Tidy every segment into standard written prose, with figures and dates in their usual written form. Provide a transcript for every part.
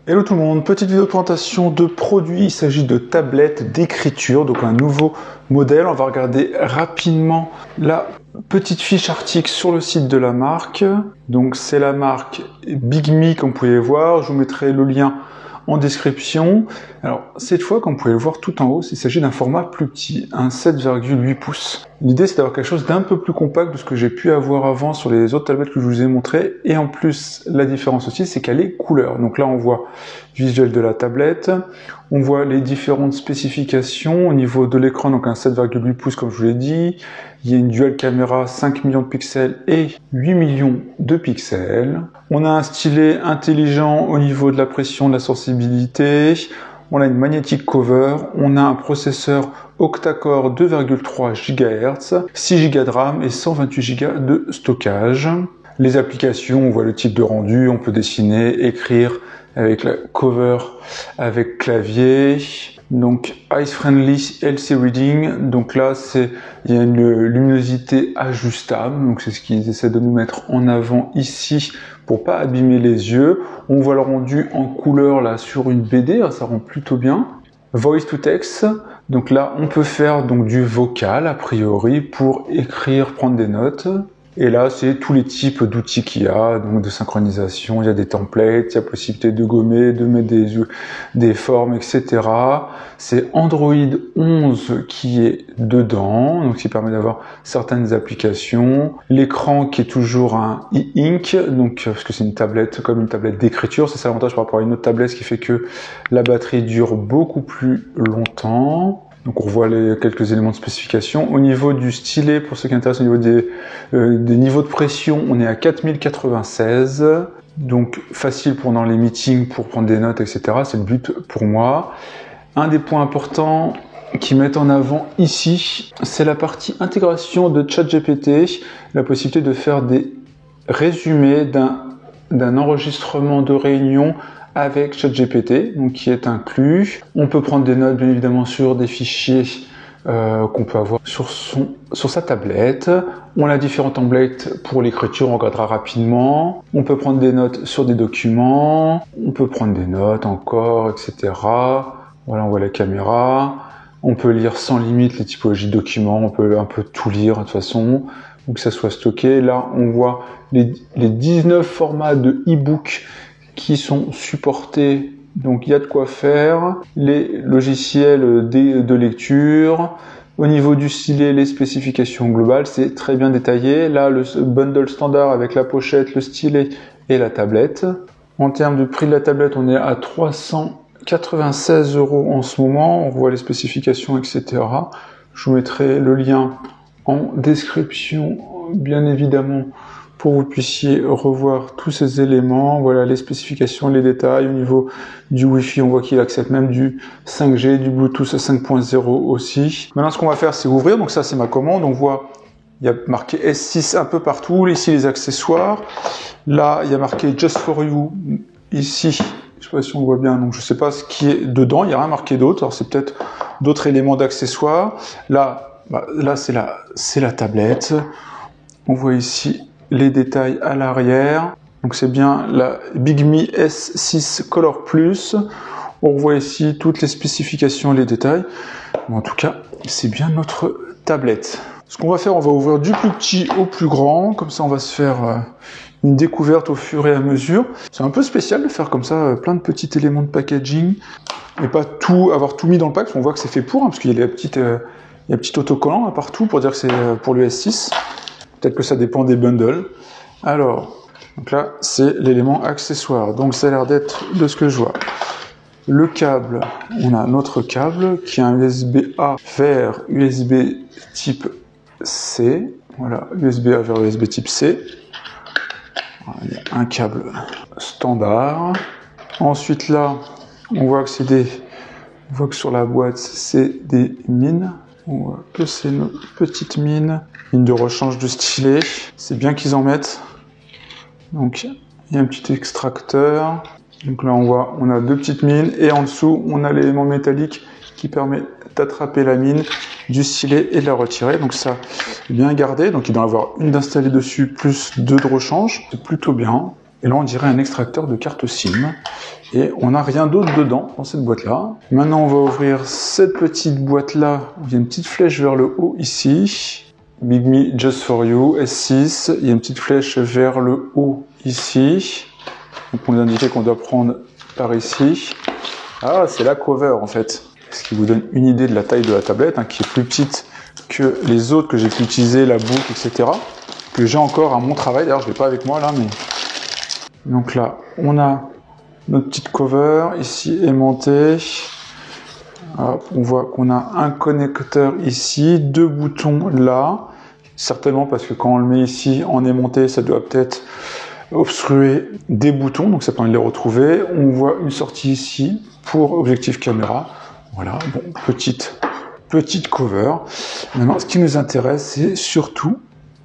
Hello tout le monde, petite vidéo de présentation de produits. Il s'agit de tablettes d'écriture, donc un nouveau modèle. On va regarder rapidement la petite fiche article sur le site de la marque. Donc c'est la marque Bigme, comme vous pouvez voir. Je vous mettrai le lien en description. Alors cette fois, comme vous pouvez le voir tout en haut, il s'agit d'un format plus petit, un 7,8 pouces. L'idée c'est d'avoir quelque chose d'un peu plus compact de ce que j'ai pu avoir avant sur les autres tablettes que je vous ai montré. Et en plus, la différence aussi, c'est qu'elle est couleur. Donc là, on voit le visuel de la tablette, on voit les différentes spécifications au niveau de l'écran, donc un 7,8 pouces comme je vous l'ai dit. Il y a une dual caméra 5 millions de pixels et 8 millions de pixels. On a un stylet intelligent au niveau de la pression, de la sensibilité. On a une magnetic cover. On a un processeur octa-core 2,3 GHz, 6 Go de RAM et 128 Go de stockage. Les applications, on voit le type de rendu, on peut dessiner, écrire avec la cover, avec clavier. Donc Eyes Friendly LC Reading, donc là il y a une luminosité ajustable, donc c'est ce qu'ils essaient de nous mettre en avant ici pour pas abîmer les yeux. On voit le rendu en couleur là sur une BD, ça rend plutôt bien. Voice to text, donc là on peut faire donc du vocal a priori pour écrire, prendre des notes. Et là, c'est tous les types d'outils qu'il y a, donc de synchronisation, il y a des templates, il y a possibilité de gommer, de mettre des formes, etc. C'est Android 11 qui est dedans, donc qui permet d'avoir certaines applications. L'écran qui est toujours un e-ink, donc parce que c'est une tablette comme une tablette d'écriture, c'est ça l'avantage par rapport à une autre tablette, ce qui fait que la batterie dure beaucoup plus longtemps. Donc on voit quelques éléments de spécification. Au niveau du stylet, pour ceux qui intéressent, au niveau des niveaux de pression, on est à 4096. Donc facile pendant les meetings pour prendre des notes, etc. C'est le but pour moi. Un des points importants qu'ils mettent en avant ici, c'est la partie intégration de ChatGPT, la possibilité de faire des résumés d'un enregistrement de réunion avec ChatGPT, donc qui est inclus. On peut prendre des notes, bien évidemment, sur des fichiers qu'on peut avoir sur sa tablette. On a différents templates pour l'écriture, on regardera rapidement. On peut prendre des notes sur des documents. On peut prendre des notes encore, etc. Voilà, on voit la caméra. On peut lire sans limite les typologies de documents. On peut un peu tout lire de toute façon, ou que ça soit stocké. Là, on voit les 19 formats de e-book qui sont supportés, donc il y a de quoi faire, les logiciels de lecture. Au niveau du stylet, les spécifications globales, c'est très bien détaillé. Là, le bundle standard avec la pochette, le stylet et la tablette. En termes de prix de la tablette, on est à 396 € en ce moment. On voit les spécifications, etc. Je vous mettrai le lien en description, bien évidemment, pour que vous puissiez revoir tous ces éléments. Voilà les spécifications, les détails. Au niveau du Wi-Fi, on voit qu'il accepte même du 5G, du Bluetooth 5.0 aussi. Maintenant, ce qu'on va faire, c'est ouvrir. Donc ça, c'est ma commande. On voit, il y a marqué S6 un peu partout. Ici, les accessoires. Là, il y a marqué Just for You. Ici, je ne sais pas si on voit bien. Donc, je ne sais pas ce qui est dedans. Il n'y a rien marqué d'autre. Alors, c'est peut-être d'autres éléments d'accessoires. Là, c'est la tablette. On voit ici les détails à l'arrière. Donc c'est bien la Bigme S6 Color Plus. On voit ici toutes les spécifications, les détails. Mais en tout cas, c'est bien notre tablette. Ce qu'on va faire, on va ouvrir du plus petit au plus grand. Comme ça, on va se faire une découverte au fur et à mesure. C'est un peu spécial de faire comme ça plein de petits éléments de packaging et pas avoir tout mis dans le pack. On voit que c'est fait pour, parce qu'il y a des petits autocollants partout pour dire que c'est pour le S6. Peut-être que ça dépend des bundles. Alors, donc là, c'est l'élément accessoire. Donc, ça a l'air d'être de ce que je vois. Le câble, on a notre câble qui est un USB-A vers USB type C. Voilà, USB-A vers USB type C. Voilà, il y a un câble standard. Ensuite, là, on voit que sur la boîte, c'est des mines. On voit que c'est une petite mine de rechange de stylet. C'est bien qu'ils en mettent. Donc, il y a un petit extracteur. Donc là, on a deux petites mines. Et en dessous, on a l'élément métallique qui permet d'attraper la mine du stylet et de la retirer. Donc ça, bien gardé. Donc il doit y en avoir une d'installée dessus, plus deux de rechange. C'est plutôt bien. Et là, on dirait un extracteur de carte SIM. Et on n'a rien d'autre dedans, dans cette boîte-là. Maintenant, on va ouvrir cette petite boîte-là. Il y a une petite flèche vers le haut ici. Big Me Just For You, S6. Il y a une petite flèche vers le haut ici. Donc, on nous indique qu'on doit prendre par ici. Ah, c'est la cover, en fait. Ce qui vous donne une idée de la taille de la tablette, hein, qui est plus petite que les autres que j'ai pu utiliser, la boucle, etc. Que j'ai encore à mon travail. D'ailleurs, je ne l'ai pas avec moi, là, mais... Donc là, on a notre petite cover, ici aimantée. Hop, on voit qu'on a un connecteur ici, 2 boutons là. Certainement parce que quand on le met ici en aimanté, ça doit peut-être obstruer des boutons, donc ça permet de les retrouver. On voit une sortie ici pour objectif caméra. Voilà, bon, petite cover. Maintenant, ce qui nous intéresse, c'est surtout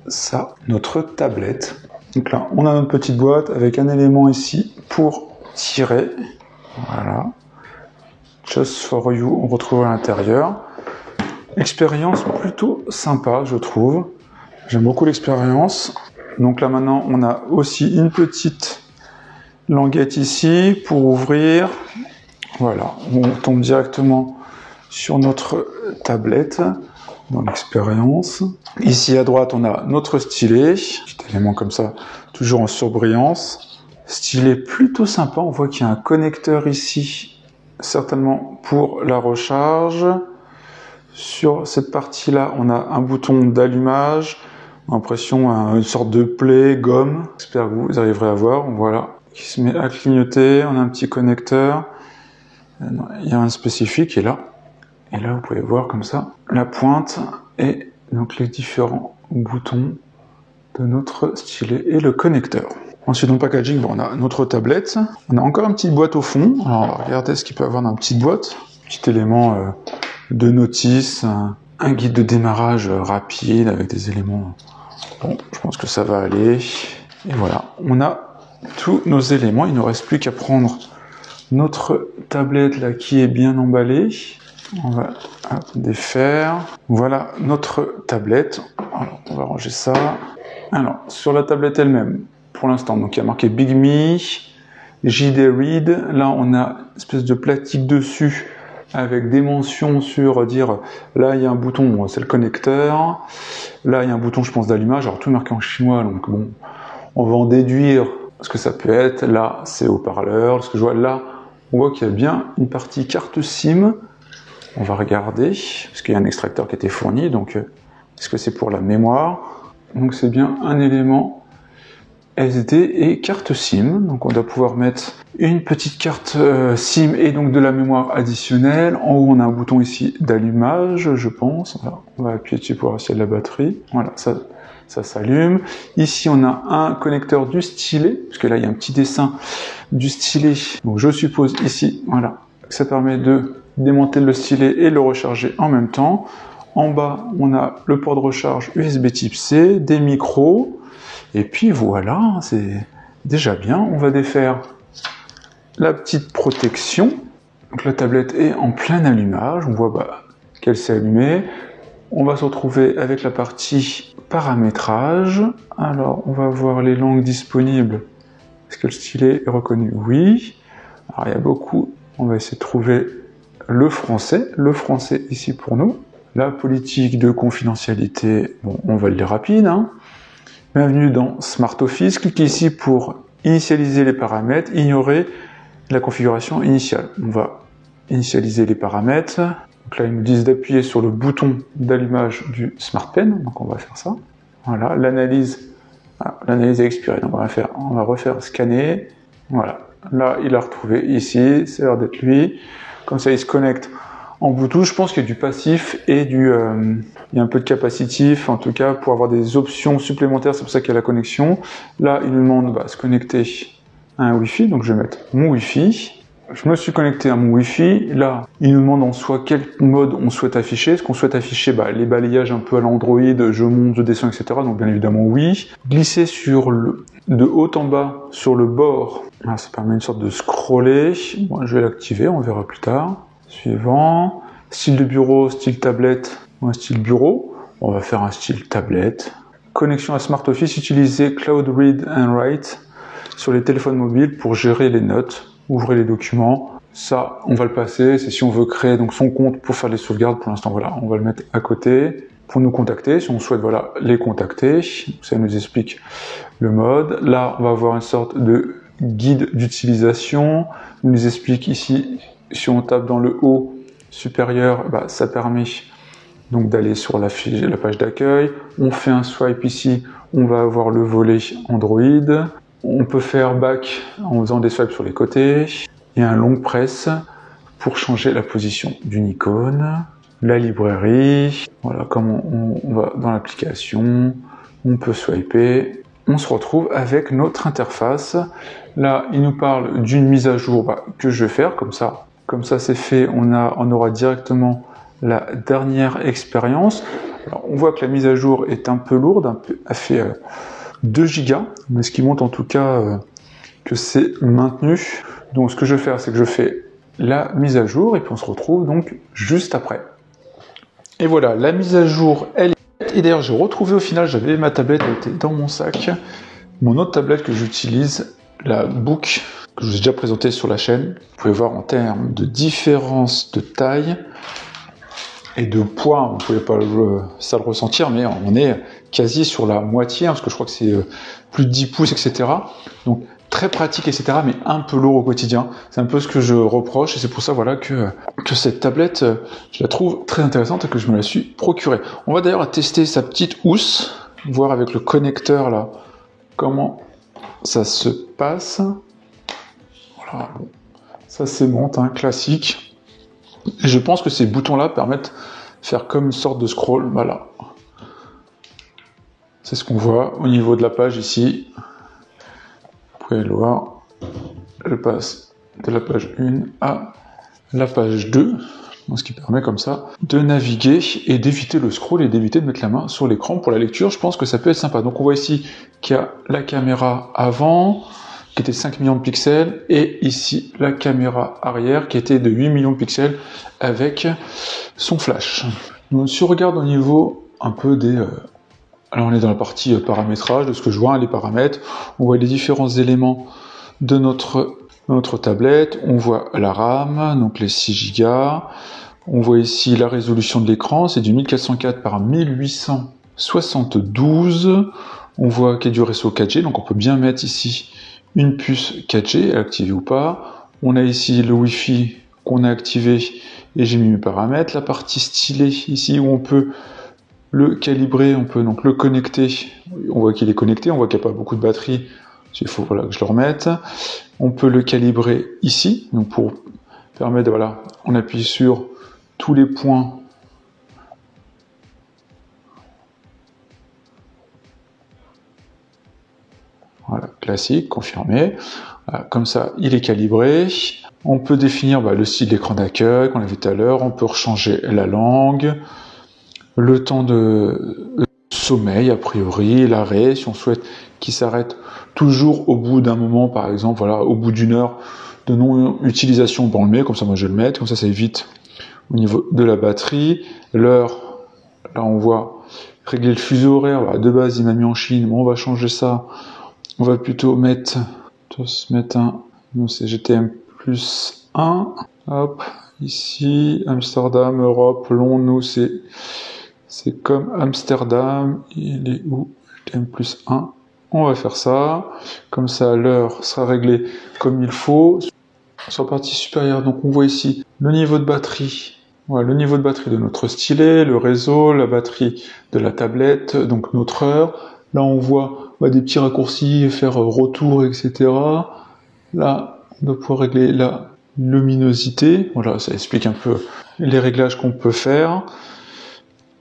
ça, notre tablette. Donc là, on a notre petite boîte avec un élément ici pour tirer. Voilà. Just For You, on retrouve à l'intérieur. Expérience plutôt sympa, je trouve. J'aime beaucoup l'expérience. Donc là, maintenant, on a aussi une petite languette ici pour ouvrir. Voilà, on tombe directement sur notre tablette dans l'expérience. Ici à droite, on a notre stylet, petit élément comme ça, toujours en surbrillance. Stylet plutôt sympa, on voit qu'il y a un connecteur ici, certainement pour la recharge. Sur cette partie-là, on a un bouton d'allumage, impression une sorte de play, gomme. J'espère que vous arriverez à voir, voilà, qui se met à clignoter. On a un petit connecteur. Il y a un spécifique, et là, vous pouvez voir comme ça la pointe et donc les différents boutons de notre stylet et le connecteur. Ensuite, dans le packaging, bon, on a notre tablette. On a encore une petite boîte au fond. Alors, regardez ce qu'il peut y avoir dans une petite boîte. Petit élément de notice, un guide de démarrage rapide avec des éléments. Bon, je pense que ça va aller. Et voilà, on a tous nos éléments. Il ne nous reste plus qu'à prendre notre tablette là qui est bien emballée. On va défaire. Voilà notre tablette. Alors, on va ranger ça. Alors, sur la tablette elle-même, pour l'instant, donc il y a marqué Big Me, JD Read. Là, on a une espèce de plastique dessus avec des mentions sur dire là il y a un bouton, bon, c'est le connecteur. Là, il y a un bouton, je pense, d'allumage. Alors, tout marqué en chinois, donc bon, on va en déduire ce que ça peut être. Là, c'est haut-parleur. Ce que je vois là, on voit qu'il y a bien une partie carte SIM. On va regarder, parce qu'il y a un extracteur qui a été fourni, donc est-ce que c'est pour la mémoire? Donc c'est bien un élément SD et carte SIM. Donc on doit pouvoir mettre une petite carte SIM et donc de la mémoire additionnelle. En haut, on a un bouton ici d'allumage, je pense. Alors, on va appuyer dessus pour voir s'il y a de la batterie. Voilà, ça s'allume. Ici, on a un connecteur du stylet, parce que là, il y a un petit dessin du stylet. Donc je suppose ici, voilà, ça permet de démonter le stylet et le recharger en même temps. En bas, on a le port de recharge USB type C, des micros, et puis voilà, c'est déjà bien. On va défaire la petite protection. Donc la tablette est en plein allumage, on voit qu'elle s'est allumée. On va se retrouver avec la partie paramétrage. Alors, on va voir les langues disponibles. Est-ce que le stylet est reconnu? Oui. Alors, il y a beaucoup. On va essayer de trouver le français ici pour nous. La politique de confidentialité, bon, on va le lire rapide. Hein. Bienvenue dans Smart Office. Cliquez ici pour initialiser les paramètres, ignorer la configuration initiale. On va initialiser les paramètres. Donc là, ils nous disent d'appuyer sur le bouton d'allumage du Smart Pen. Donc on va faire ça. Voilà, l'analyse est expirée. Donc on va refaire scanner. Voilà. Là, il a retrouvé ici, c'est l'air d'être lui. Comme ça, il se connecte en Bluetooth. Je pense qu'il y a du passif et il y a un peu de capacitif, en tout cas, pour avoir des options supplémentaires. C'est pour ça qu'il y a la connexion. Là, il nous demande de se connecter à un Wi-Fi. Donc, je vais mettre mon Wi-Fi. Je me suis connecté à mon Wi-Fi. Là, il nous demande en soi quel mode on souhaite afficher. Est-ce qu'on souhaite afficher les balayages un peu à l'Android, je monte, je descends, etc. Donc, bien évidemment, oui. Glisser de haut en bas sur le bord. Là, ça permet une sorte de scroller. Moi, je vais l'activer, on verra plus tard. Suivant. Style de bureau, style tablette ou un style bureau. On va faire un style tablette. Connexion à Smart Office, utiliser Cloud Read and Write. sur les téléphones mobiles pour gérer les notes, ouvrir les documents. Ça, on va le passer. C'est si on veut créer donc son compte pour faire les sauvegardes. Pour l'instant, voilà, on va le mettre à côté. Pour nous contacter, si on souhaite voilà les contacter, ça nous explique le mode. Là, on va avoir une sorte de guide d'utilisation. Il nous explique ici, si on tape dans le haut supérieur, ça permet donc d'aller sur la page d'accueil. On fait un swipe ici, on va avoir le volet Android. On peut faire back en faisant des swipes sur les côtés. Et un long press pour changer la position d'une icône. La librairie, voilà, comme on va dans l'application, on peut swiper. On se retrouve avec notre interface. Là, il nous parle d'une mise à jour que je vais faire, comme ça c'est fait, on aura directement la dernière expérience. Alors, on voit que la mise à jour est un peu lourde, elle fait 2 Go, mais ce qui montre en tout cas que c'est maintenu. Donc ce que je vais faire, c'est que je fais la mise à jour et puis on se retrouve donc juste après. Et voilà, la mise à jour, elle est... Et d'ailleurs, j'ai retrouvé au final, j'avais ma tablette, elle était dans mon sac. Mon autre tablette que j'utilise, la Book, que je vous ai déjà présentée sur la chaîne. Vous pouvez voir en termes de différence de taille et de poids, vous ne pouvez pas ça le ressentir, mais on est quasi sur la moitié, parce que je crois que c'est plus de 10 pouces, etc. Donc très pratique, etc., mais un peu lourd au quotidien. C'est un peu ce que je reproche, et c'est pour ça voilà, que cette tablette, je la trouve très intéressante et que je me la suis procurée. On va d'ailleurs tester sa petite housse, voir avec le connecteur là, comment ça se passe. Voilà, bon. Ça c'est bon, classique. Et je pense que ces boutons-là permettent de faire comme une sorte de scroll, voilà. C'est ce qu'on voit au niveau de la page ici. Vous pouvez le voir, je passe de la page 1 à la page 2, ce qui permet comme ça de naviguer et d'éviter le scroll et d'éviter de mettre la main sur l'écran pour la lecture. Je pense que ça peut être sympa. Donc on voit ici qu'il y a la caméra avant, qui était 5 millions de pixels, et ici la caméra arrière qui était de 8 millions de pixels avec son flash. Donc si on regarde au niveau un peu des... Alors on est dans la partie paramétrage, de ce que je vois, les paramètres, on voit les différents éléments de notre tablette, on voit la RAM, donc les 6 Go, on voit ici la résolution de l'écran, c'est du 1404 par 1872, on voit qu'il y a du réseau 4G, donc on peut bien mettre ici une puce 4G, activée ou pas, on a ici le Wi-Fi qu'on a activé et j'ai mis mes paramètres, la partie stylet ici où on peut le calibrer, on peut donc le connecter, on voit qu'il est connecté, on voit qu'il n'y a pas beaucoup de batterie, il faut voilà, que je le remette. On peut le calibrer ici, donc pour permettre, voilà, on appuie sur tous les points. Voilà, classique, confirmé. Voilà, comme ça, il est calibré. On peut définir le style d'écran d'accueil qu'on a vu tout à l'heure, on peut rechanger la langue, le temps de sommeil, a priori, l'arrêt, si on souhaite qu'il s'arrête toujours au bout d'un moment, par exemple, voilà, au bout d'1 heure de non-utilisation, on le met, comme ça moi je vais le mettre, comme ça évite au niveau de la batterie. L'heure, là on voit régler le fuseau horaire, voilà, de base il m'a mis en Chine, mais on va changer ça, on va plutôt mettre nous c'est GTM plus 1, hop, ici, Amsterdam, Europe, Londres, nous c'est comme Amsterdam, il est où? GTM plus 1. On va faire ça, comme ça l'heure sera réglée comme il faut. Sur la partie supérieure, donc on voit ici le niveau de batterie, voilà, le niveau de batterie de notre stylet, le réseau, la batterie de la tablette, donc notre heure. Là on voit des petits raccourcis, faire retour, etc. Là, on doit pouvoir régler la luminosité, voilà, ça explique un peu les réglages qu'on peut faire.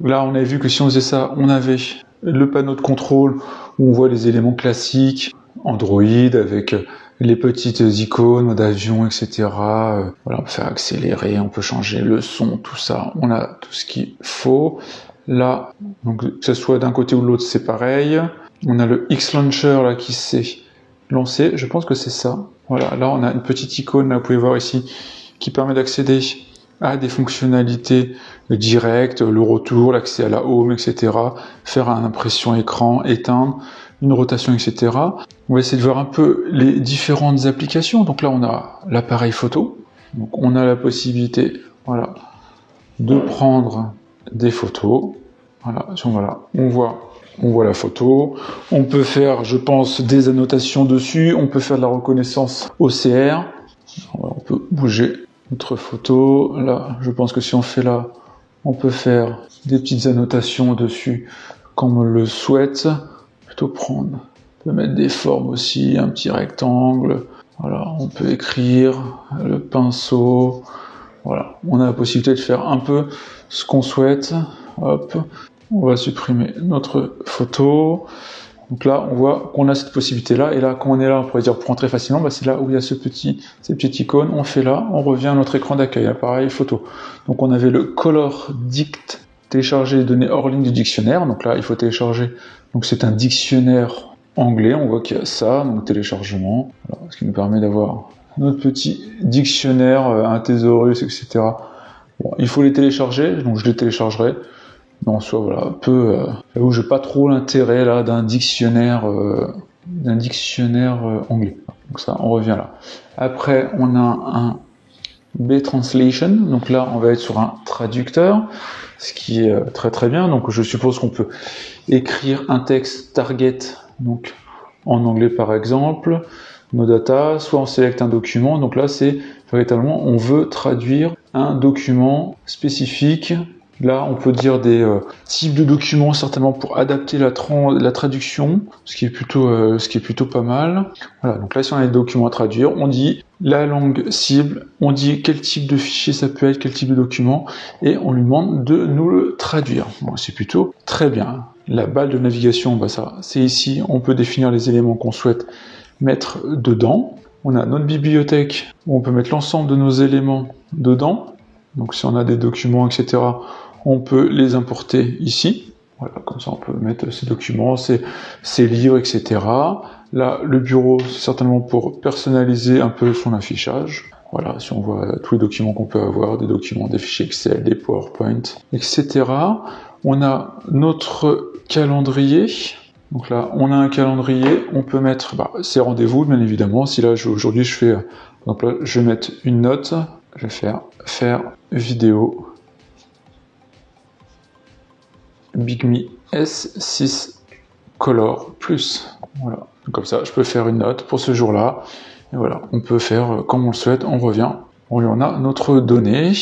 Là on avait vu que si on faisait ça, on avait le panneau de contrôle où on voit les éléments classiques, Android avec les petites icônes d'avion, etc. Voilà, on peut faire accélérer, on peut changer le son, tout ça, on a tout ce qu'il faut. Là, donc que ce soit d'un côté ou de l'autre, c'est pareil. On a le X-Launcher là qui s'est lancé, je pense que c'est ça. Voilà, là on a une petite icône, là, vous pouvez voir ici, qui permet d'accéder à des fonctionnalités directes, le retour, l'accès à la home, etc. Faire une impression écran, éteindre. une rotation, etc. On va essayer de voir un peu les différentes applications. Donc là, on a l'appareil photo. Donc on a la possibilité, voilà, de prendre des photos. Voilà, on voit la photo. On peut faire, je pense, des annotations dessus. On peut faire de la reconnaissance OCR. On peut bouger notre photo. Là, je pense que si on fait là, on peut faire des petites annotations dessus comme on le souhaite. Plutôt prendre. On peut mettre des formes aussi, un petit rectangle. Voilà, on peut écrire le pinceau. Voilà, on a la possibilité de faire un peu ce qu'on souhaite. Hop, on va supprimer notre photo. Donc là, on voit qu'on a cette possibilité-là. Et là, quand on est là, on pourrait dire pour rentrer facilement, bah, c'est là où il y a ces petites icônes. On fait là, on revient à notre écran d'accueil, appareil photo. Donc on avait le Color Dict, télécharger les données hors ligne du dictionnaire. Donc là, il faut télécharger. Donc c'est un dictionnaire anglais. On voit qu'il y a ça, donc téléchargement. Voilà, ce qui nous permet d'avoir notre petit dictionnaire, un thésaurus, etc. Bon, il faut les télécharger, donc je les téléchargerai. Mais en soi, voilà, où j'ai pas trop l'intérêt là d'un dictionnaire anglais. Donc ça, on revient là. Après, on a un B-Translation. Donc là, on va être sur un traducteur, ce qui est très très bien. Donc je suppose qu'on peut écrire un texte target, donc en anglais par exemple, nos data, soit on sélecte un document. Donc là, c'est véritablement, on veut traduire un document spécifique. Là, on peut dire des types de documents certainement pour adapter la traduction, ce qui est plutôt pas mal. Voilà, donc là, si on a des documents à traduire, on dit la langue cible, on dit quel type de fichier ça peut être, quel type de document, et on lui demande de nous le traduire. Bon, c'est plutôt très bien. La balle de navigation, bah ça, c'est ici, on peut définir les éléments qu'on souhaite mettre dedans. On a notre bibliothèque où on peut mettre l'ensemble de nos éléments dedans. Donc si on a des documents, etc., on peut les importer ici. Voilà, comme ça on peut mettre ces documents, ces livres, etc. Là, le bureau, c'est certainement pour personnaliser un peu son affichage. Voilà, si on voit tous les documents qu'on peut avoir, des documents, des fichiers Excel, des PowerPoint, etc. On a notre calendrier. Donc là, on a un calendrier, on peut mettre ses rendez-vous, bien évidemment. Si là, aujourd'hui, je fais, par exemple, là, je vais mettre une note, je vais faire vidéo Bigme S6 Color Plus. Voilà. Donc comme ça, je peux faire une note pour ce jour-là. Et voilà, on peut faire comme on le souhaite, on revient. On a notre donnée,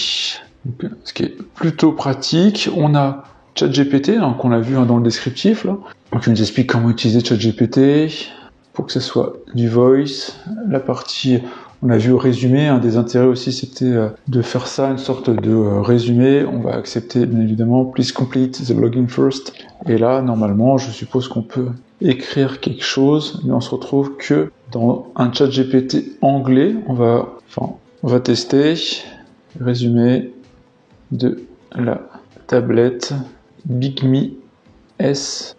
donc, ce qui est plutôt pratique. On a ChatGPT, hein, qu'on a vu dans le descriptif, là. Donc il nous explique comment utiliser ChatGPT pour que ce soit du voice. La partie, on a vu résumé, un des intérêts aussi c'était de faire ça, une sorte de résumé. On va accepter bien évidemment, please complete the logging first. Et là, normalement, je suppose qu'on peut écrire quelque chose, mais on se retrouve que dans un ChatGPT anglais. On va tester résumé de la tablette Bigme S+.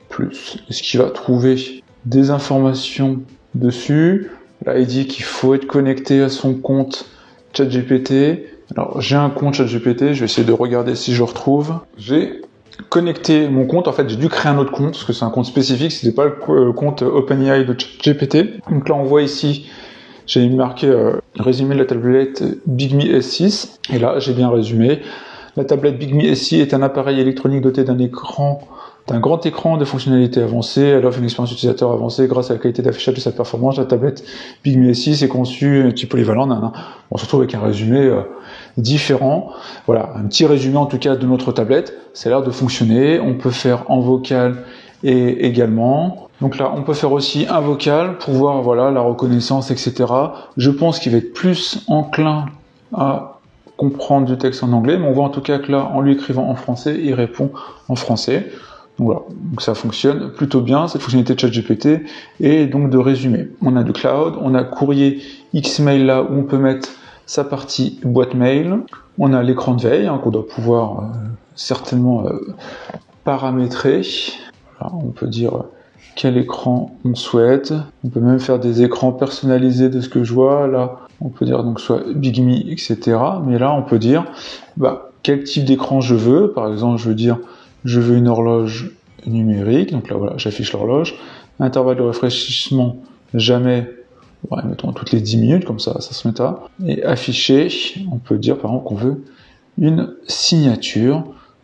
Est-ce qu'il va trouver des informations dessus? Là, il dit qu'il faut être connecté à son compte ChatGPT. Alors, j'ai un compte ChatGPT, je vais essayer de regarder si je le retrouve. J'ai connecté mon compte, en fait, j'ai dû créer un autre compte, parce que c'est un compte spécifique, c'était pas le compte OpenAI de ChatGPT. Donc là, on voit ici, j'ai marqué résumé de la tablette Bigme S6, et là, j'ai bien résumé. La tablette Bigme S6 est un appareil électronique doté d'un grand écran de fonctionnalités avancées. Elle offre une expérience utilisateur avancée grâce à la qualité d'affichage de sa performance. La tablette Bigme S6 est conçue type polyvalent. On se retrouve avec un résumé différent. Voilà, un petit résumé en tout cas de notre tablette. Ça a l'air de fonctionner. On peut faire en vocal et également. Donc là, on peut faire aussi un vocal pour voir voilà la reconnaissance, etc. Je pense qu'il va être plus enclin à comprendre du texte en anglais, mais on voit en tout cas que là, en lui écrivant en français, il répond en français. Donc voilà, donc ça fonctionne plutôt bien, cette fonctionnalité de ChatGPT, et donc de résumé. On a du cloud, on a courrier Xmail là, où on peut mettre sa partie boîte mail. On a l'écran de veille, hein, qu'on doit pouvoir certainement paramétrer. Voilà, on peut dire quel écran on souhaite. On peut même faire des écrans personnalisés de ce que je vois. Là, on peut dire donc soit Bigme, etc. Mais là, on peut dire quel type d'écran je veux. Par exemple, je veux dire je veux une horloge numérique. Donc là, voilà, j'affiche l'horloge. Intervalle de rafraîchissement, jamais. Ouais, mettons toutes les 10 minutes, comme ça se mettra. Et afficher, on peut dire par exemple qu'on veut une signature.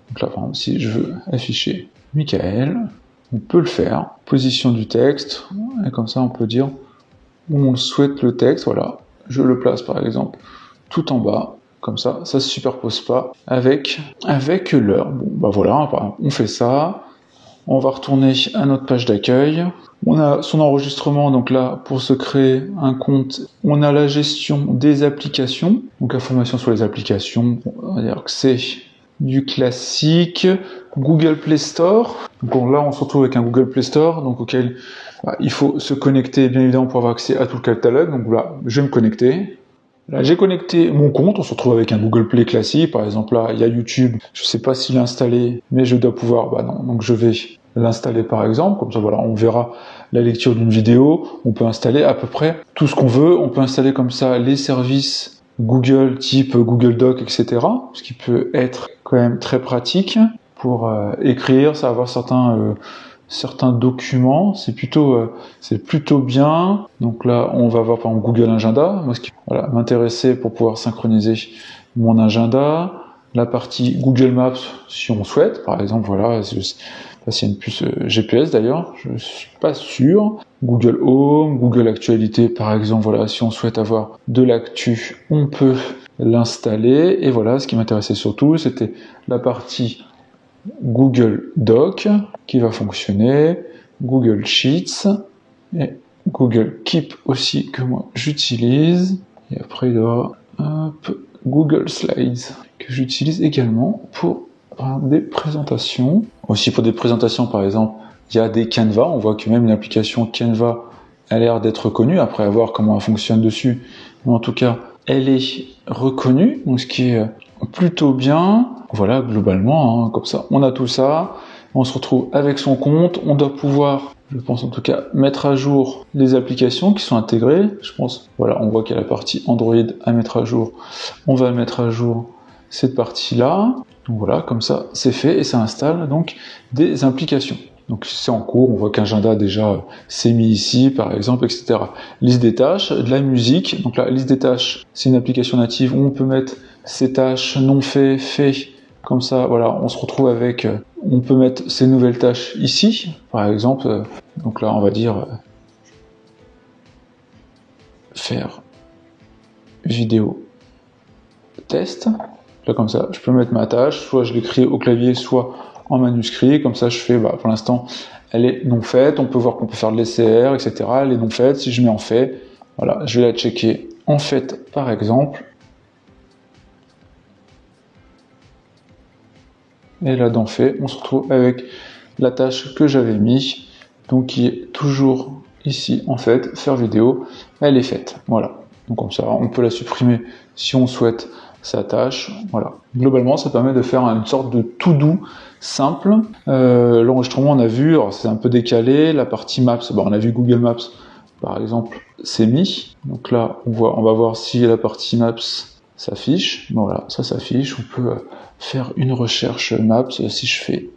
Donc là, par exemple, si je veux afficher Michael, on peut le faire. Position du texte, et comme ça on peut dire où on souhaite le texte. Voilà, je le place par exemple tout en bas, comme ça se superpose pas avec l'heure. Bon, bah voilà, on fait ça. On va retourner à notre page d'accueil. On a son enregistrement, donc là, pour se créer un compte, on a la gestion des applications. Donc information sur les applications, on va dire que c'est du classique. Google Play Store. Donc là, on se retrouve avec un Google Play Store, donc auquel il faut se connecter, bien évidemment, pour avoir accès à tout le catalogue. Donc là, je vais me connecter. Là, j'ai connecté mon compte, on se retrouve avec un Google Play classique. Par exemple, là, il y a YouTube. Je sais pas s'il est installé, mais je dois pouvoir, non. Donc, je vais l'installer, par exemple. Comme ça, voilà, on verra la lecture d'une vidéo. On peut installer à peu près tout ce qu'on veut. On peut installer comme ça les services Google, type Google Doc, etc. Ce qui peut être quand même très pratique pour écrire, savoir certains documents, c'est plutôt bien. Donc là, on va voir par exemple Google Agenda. Moi, ce qui m'intéressait pour pouvoir synchroniser mon agenda. La partie Google Maps, si on souhaite. Par exemple, voilà, je sais pas s'il y a une puce GPS d'ailleurs, je suis pas sûr. Google Home, Google Actualité, par exemple, voilà, si on souhaite avoir de l'actu, on peut l'installer. Et voilà, ce qui m'intéressait surtout, c'était la partie Google Doc qui va fonctionner, Google Sheets et Google Keep aussi que moi j'utilise. Et après il y aura Google Slides que j'utilise également pour des présentations. Aussi pour des présentations par exemple, il y a des Canva. On voit que même l'application Canva a l'air d'être reconnue, après voir comment elle fonctionne dessus. Mais en tout cas, elle est reconnue, donc ce qui est plutôt bien. Voilà, globalement, comme ça, on a tout ça. On se retrouve avec son compte. On doit pouvoir, je pense en tout cas, mettre à jour les applications qui sont intégrées. Je pense, voilà, on voit qu'il y a la partie Android à mettre à jour. On va mettre à jour cette partie-là. Donc voilà, comme ça, c'est fait et ça installe donc des applications. Donc c'est en cours, on voit qu'Agenda déjà s'est mis ici, par exemple, etc. Liste des tâches, de la musique. Donc la liste des tâches, c'est une application native où on peut mettre ces tâches non fait, fait. Comme ça, voilà, on se retrouve avec, on peut mettre ces nouvelles tâches ici, par exemple. Donc là, on va dire faire vidéo test. Là, comme ça, je peux mettre ma tâche, soit je l'écris au clavier, soit en manuscrit. Comme ça, je fais, pour l'instant, elle est non faite. On peut voir qu'on peut faire de l'SCR, etc. Elle est non faite. Si je mets en fait, voilà, je vais la checker en fait, par exemple. Et là, dans fait, on se retrouve avec la tâche que j'avais mis, donc qui est toujours ici, en fait, faire vidéo. Elle est faite. Voilà. Donc comme ça, on peut la supprimer si on souhaite sa tâche. Voilà. Globalement, ça permet de faire une sorte de to-do simple. L'enregistrement, on a vu, alors c'est un peu décalé. La partie Maps, on a vu Google Maps, par exemple, c'est mis. Donc là, on va voir si la partie Maps s'affiche. Voilà, ça s'affiche. On peut faire une recherche Maps. Si je fais,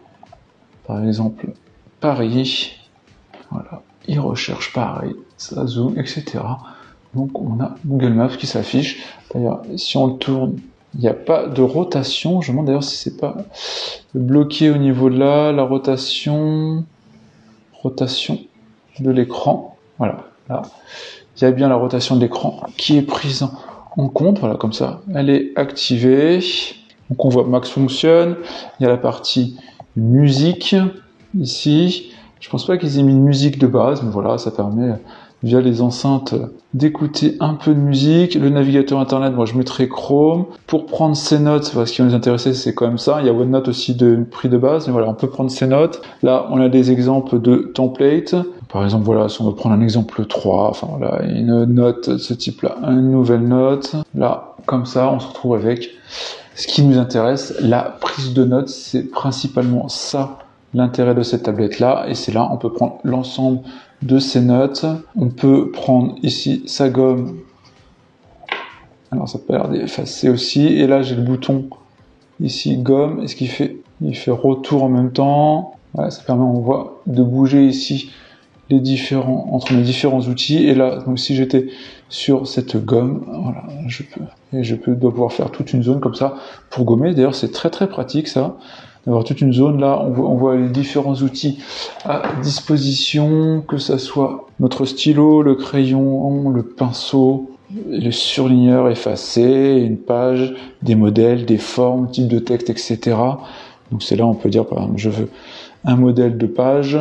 par exemple, Paris, voilà, il recherche Paris, ça zoom, etc. Donc on a Google Maps qui s'affiche. D'ailleurs, si on le tourne, il n'y a pas de rotation. Je me demande d'ailleurs si c'est pas bloqué au niveau de là, la rotation de l'écran. Voilà, là, il y a bien la rotation de l'écran qui est prise en compte. Voilà, comme ça, elle est activée. Donc on voit Max fonctionne. Il y a la partie musique ici. Je pense pas qu'ils aient mis une musique de base, mais voilà, ça permet via les enceintes d'écouter un peu de musique. Le navigateur internet, moi je mettrai Chrome. Pour prendre ses notes, parce ce qui nous intéressait, c'est quand même ça. Il y a OneNote aussi de prix de base, mais voilà, on peut prendre ses notes. Là, on a des exemples de templates. Par exemple, voilà, si on veut prendre un exemple 3, enfin voilà, une note de ce type-là, une nouvelle note. Là, comme ça, on se retrouve avec ce qui nous intéresse. La prise de notes, c'est principalement ça, l'intérêt de cette tablette-là. Et c'est là, on peut prendre l'ensemble de ces notes. On peut prendre ici sa gomme. Alors ça peut l'air d'effacer aussi. Et là j'ai le bouton ici gomme. Et ce qu'il fait, il fait retour en même temps. Voilà, ça permet, on voit, de bouger ici entre mes différents outils. Et là, donc si j'étais sur cette gomme, voilà, dois pouvoir faire toute une zone comme ça pour gommer. D'ailleurs, c'est très très pratique ça, d'avoir toute une zone. Là, on voit les différents outils à disposition, que ça soit notre stylo, le crayon, le pinceau, le surligneur effacé, une page, des modèles, des formes, type de texte, etc. Donc c'est là on peut dire par exemple je veux un modèle de page.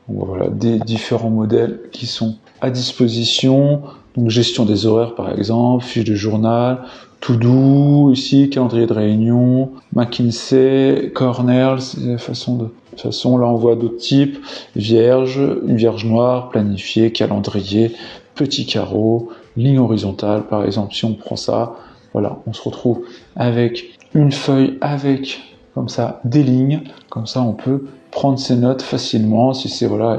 Voilà des différents modèles qui sont à disposition. Donc gestion des horaires par exemple, fiche de journal, To Do ici, calendrier de réunion, McKinsey, Cornell, de façon là on voit d'autres types, vierge, une vierge noire, planifié, calendrier, petit carreau, ligne horizontale par exemple. Si on prend ça, voilà, on se retrouve avec une feuille avec comme ça des lignes, comme ça on peut prendre ses notes facilement. Si c'est voilà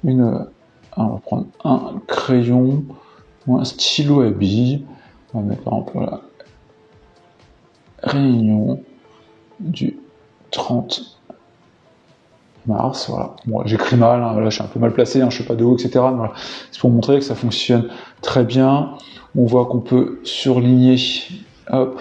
on va prendre un crayon ou un stylo à billes, on va mettre par exemple voilà, réunion du 30 mars, voilà. Bon, j'écris mal, hein, voilà, je suis un peu mal placé, hein, je sais pas de haut, etc. Mais voilà. C'est pour montrer que ça fonctionne très bien. On voit qu'on peut surligner, hop,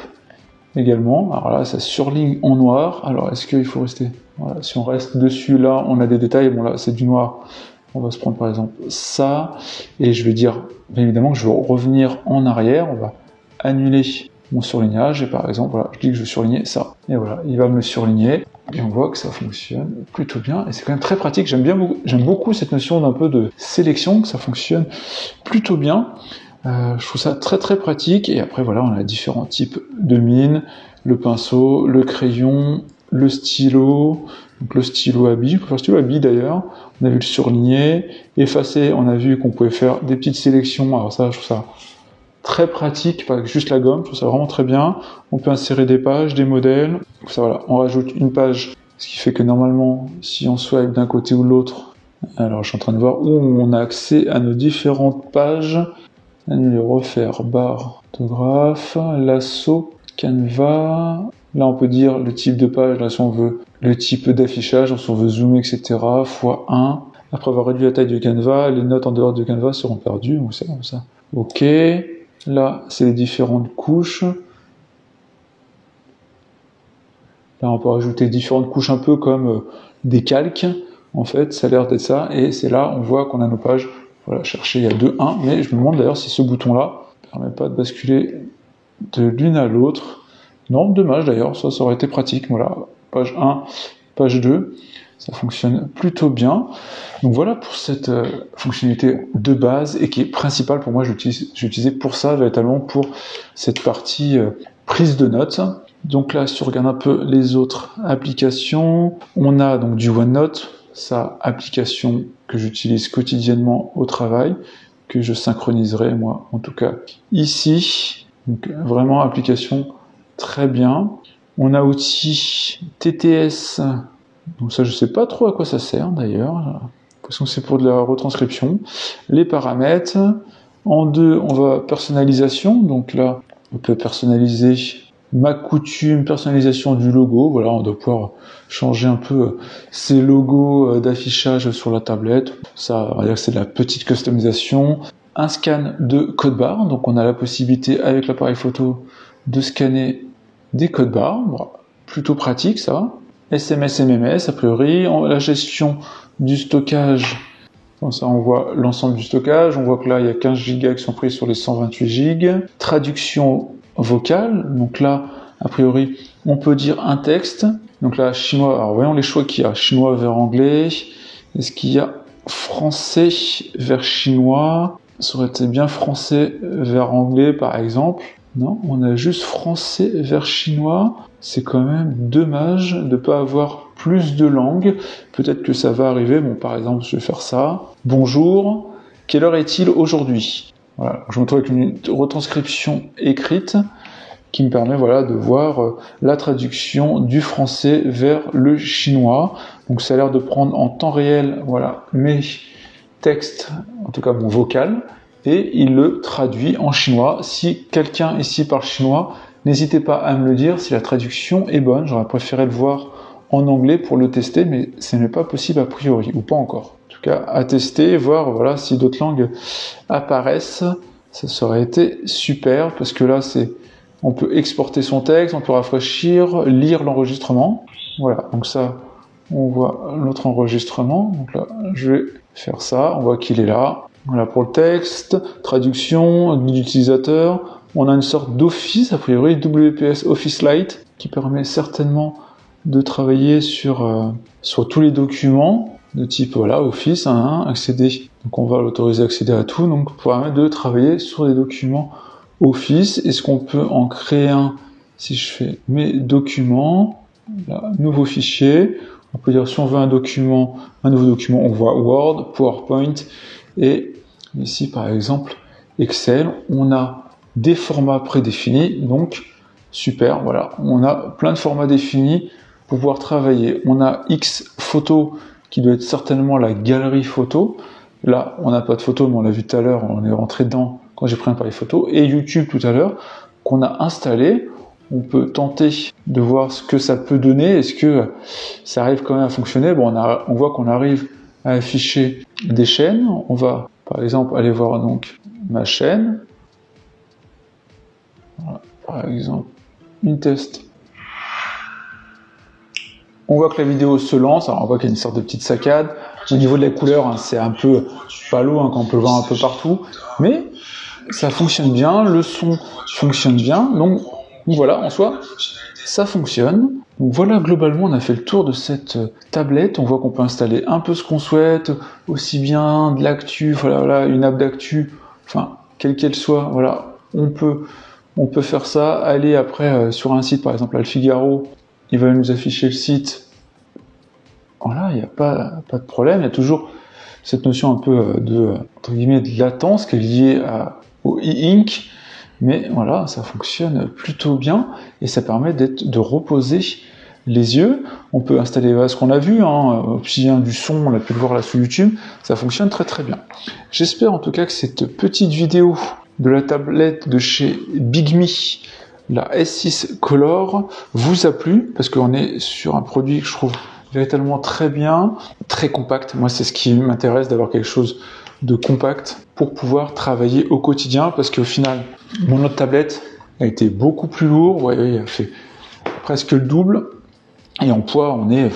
également. Alors là, ça surligne en noir. Alors, est-ce qu'il faut rester? Voilà, si on reste dessus, là, on a des détails. Bon, là, c'est du noir. On va se prendre, par exemple, ça. Et je vais dire, bien évidemment, que je veux revenir en arrière. On va annuler mon surlignage. Et par exemple, voilà, je dis que je veux surligner ça. Et voilà, il va me le surligner. Et on voit que ça fonctionne plutôt bien. Et c'est quand même très pratique. J'aime beaucoup cette notion d'un peu de sélection, que ça fonctionne plutôt bien. Je trouve ça très très pratique. Et après voilà, on a différents types de mines, le pinceau, le crayon, le stylo, donc le stylo à billes, le stylo à billes d'ailleurs, on a vu le surligner, effacer, on a vu qu'on pouvait faire des petites sélections. Alors ça, je trouve ça très pratique, pas juste la gomme, je trouve ça vraiment très bien. On peut insérer des pages, des modèles. Ça voilà, on rajoute une page, ce qui fait que normalement, si on swipe d'un côté ou de l'autre, alors je suis en train de voir où on a accès à nos différentes pages. Annuler, refaire, barre, orthographe, lasso, canevas. Là, on peut dire le type de page, là, si on veut le type d'affichage, si on veut zoomer, etc. x1. Après avoir réduit la taille du canevas, les notes en dehors du canevas seront perdues. Donc c'est comme ça. OK. Là, c'est les différentes couches. Là, on peut rajouter différentes couches un peu comme des calques. En fait, ça a l'air d'être ça. Et c'est là, on voit qu'on a nos pages. Voilà, chercher, il y a 2, 1, mais je me demande d'ailleurs si ce bouton-là ne permet pas de basculer de l'une à l'autre. Non, dommage d'ailleurs, ça aurait été pratique. Voilà, page 1, page 2, ça fonctionne plutôt bien. Donc voilà pour cette fonctionnalité de base et qui est principale pour moi. J'ai utilisé pour ça, véritablement pour cette partie prise de notes. Donc là, si on regarde un peu les autres applications, on a donc du OneNote, sa application que j'utilise quotidiennement au travail, que je synchroniserai moi en tout cas ici. Donc vraiment application très bien. On a aussi TTS, donc ça je sais pas trop à quoi ça sert d'ailleurs, parce que c'est pour de la retranscription. Les paramètres, en 2 on va personnalisation, donc là on peut personnaliser ma coutume, personnalisation du logo, voilà, on doit pouvoir changer un peu ces logos d'affichage sur la tablette. Ça, on va dire que c'est de la petite customisation. Un scan de code barre, donc on a la possibilité avec l'appareil photo de scanner des codes barres, bon, plutôt pratique ça. SMS, MMS, a priori, la gestion du stockage, comme ça on voit l'ensemble du stockage, on voit que là il y a 15 Go qui sont pris sur les 128 Go. Traduction vocale, donc là, a priori, on peut dire un texte. Donc là, chinois, alors voyons les choix qu'il y a. Chinois vers anglais. Est-ce qu'il y a français vers chinois? Ça aurait été bien français vers anglais, par exemple. Non, on a juste français vers chinois. C'est quand même dommage de ne pas avoir plus de langues. Peut-être que ça va arriver. Bon, par exemple, je vais faire ça. Bonjour, quelle heure est-il aujourd'hui? Voilà, je me retrouve avec une retranscription écrite qui me permet voilà, de voir la traduction du français vers le chinois. Donc ça a l'air de prendre en temps réel voilà, mes textes, en tout cas mon vocal, et il le traduit en chinois. Si quelqu'un ici parle chinois, n'hésitez pas à me le dire si la traduction est bonne. J'aurais préféré le voir en anglais pour le tester, mais ce n'est pas possible a priori, ou pas encore. En tout cas à tester, voir voilà si d'autres langues apparaissent. Ça aurait été super parce que là on peut exporter son texte, on peut rafraîchir, lire l'enregistrement. Voilà, donc ça, on voit notre enregistrement. Donc là, je vais faire ça, on voit qu'il est là. Voilà pour le texte, traduction, guide utilisateur. On a une sorte d'office, a priori WPS Office Lite, qui permet certainement de travailler sur tous les documents de type voilà Office, accéder. Donc on va l'autoriser à accéder à tout, donc pour permettre de travailler sur des documents Office. Est-ce qu'on peut en créer un? Si je fais mes documents, là, nouveau fichier, on peut dire si on veut un nouveau document, on voit Word, PowerPoint, et ici par exemple Excel, on a des formats prédéfinis, donc super, voilà, on a plein de formats définis pour pouvoir travailler. On a X photos qui doit être certainement la galerie photo. Là, on n'a pas de photo, mais on l'a vu tout à l'heure, on est rentré dedans quand j'ai pris un appareil photo, et YouTube tout à l'heure, qu'on a installé. On peut tenter de voir ce que ça peut donner. Est-ce que ça arrive quand même à fonctionner? Bon, on voit qu'on arrive à afficher des chaînes. On va, par exemple, aller voir donc ma chaîne. Voilà, par exemple, une test. On voit que la vidéo se lance. Alors on voit qu'il y a une sorte de petite saccade. Au niveau de la couleur, c'est un peu palo quand on peut le voir un peu partout. Mais ça fonctionne bien. Le son fonctionne bien. Donc voilà, en soi, ça fonctionne. Donc voilà, globalement, on a fait le tour de cette tablette. On voit qu'on peut installer un peu ce qu'on souhaite, aussi bien de l'actu, voilà, une app d'actu, enfin, quelle qu'elle soit, voilà, on peut faire ça. Aller après sur un site, par exemple, Le Figaro, il va nous afficher le site. Voilà, il n'y a pas de problème. Il y a toujours cette notion un peu entre guillemets, de latence qui est liée au e-ink. Mais voilà, ça fonctionne plutôt bien et ça permet de reposer les yeux. On peut installer ce qu'on a vu, aussi bien du son, on a pu le voir là sur YouTube, ça fonctionne très très bien. J'espère en tout cas que cette petite vidéo de la tablette de chez Bigme, la S6 Color, vous a plu, parce qu'on est sur un produit que je trouve véritablement très bien, très compact. Moi, c'est ce qui m'intéresse, d'avoir quelque chose de compact pour pouvoir travailler au quotidien, parce qu'au final, mon autre tablette a été beaucoup plus lourd. Vous voyez, il a fait presque le double, et en poids, on est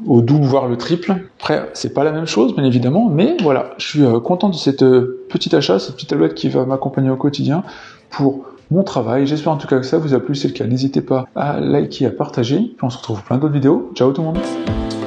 au double, voire le triple. Après, c'est pas la même chose, bien évidemment, mais voilà, je suis content de cette petite achat, cette petite tablette qui va m'accompagner au quotidien pour mon travail. J'espère en tout cas que ça vous a plu. Si c'est le cas, n'hésitez pas à liker, à partager. Puis on se retrouve pour plein d'autres vidéos. Ciao tout le monde!